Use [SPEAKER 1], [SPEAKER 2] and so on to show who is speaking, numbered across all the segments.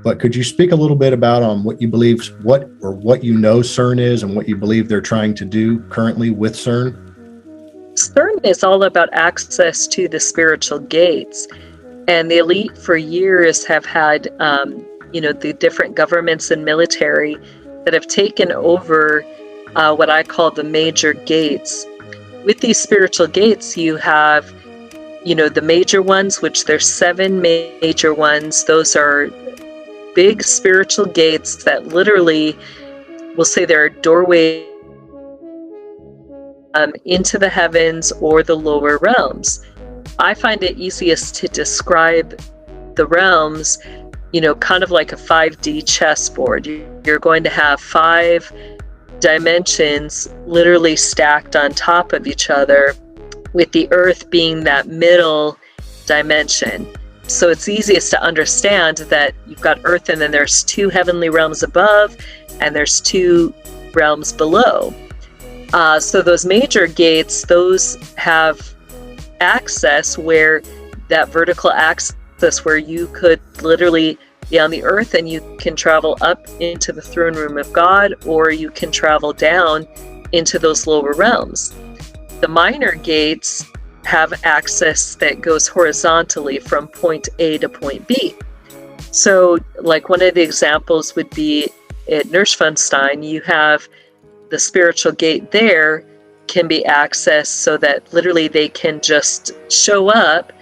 [SPEAKER 1] But could you speak a little bit about what you believe, what you know Cern is, and what you believe they're trying to do currently with Cern?
[SPEAKER 2] Cern is all about access to the spiritual gates, and the elite for years have had, the different governments and military that have taken over what I call the major gates. With these spiritual gates, you have, the major ones, which there's 7 major ones. Those are big spiritual gates that literally, we'll say they're a doorway into the heavens or the lower realms. I find it easiest to describe the realms, kind of like a 5D chessboard. You're going to have 5 dimensions literally stacked on top of each other, with the earth being that middle dimension. So it's easiest to understand that you've got earth, and then there's 2 heavenly realms above, and there's 2 realms below. So those major gates, those have access, where that vertical access where you could literally be on the earth and you can travel up into the throne room of God, or you can travel down into those lower realms. The minor gates have access that goes horizontally from point A to point B. So like one of the examples would be at Neuschwanstein, you have the spiritual gate there can be accessed so that literally they can just show up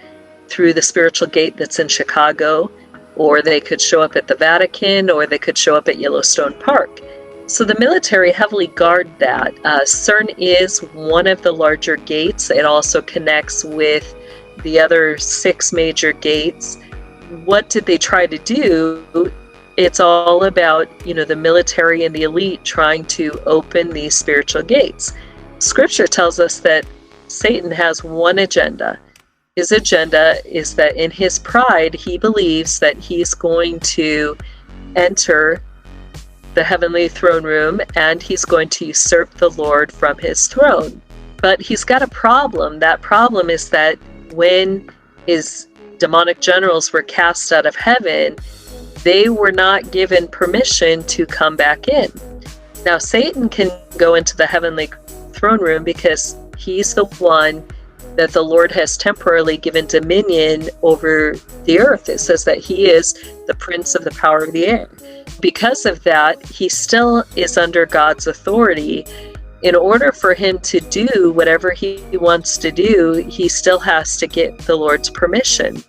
[SPEAKER 2] through the spiritual gate that's in Chicago, or they could show up at the Vatican, or they could show up at Yellowstone Park. So the military heavily guard that. Cern is one of the larger gates. It also connects with the other 6 major gates. What did they try to do? It's all about, the military and the elite trying to open these spiritual gates. Scripture tells us that Satan has one agenda. His agenda is that in his pride, he believes that he's going to enter the heavenly throne room and he's going to usurp the Lord from his throne. But he's got a problem. That problem is that when his demonic generals were cast out of heaven, they were not given permission to come back in. Now, Satan can go into the heavenly throne room because he's the one that the Lord has temporarily given dominion over the earth. It says that he is the prince of the power of the air. Because of that, he still is under God's authority. In order for him to do whatever he wants to do, he still has to get the Lord's permission.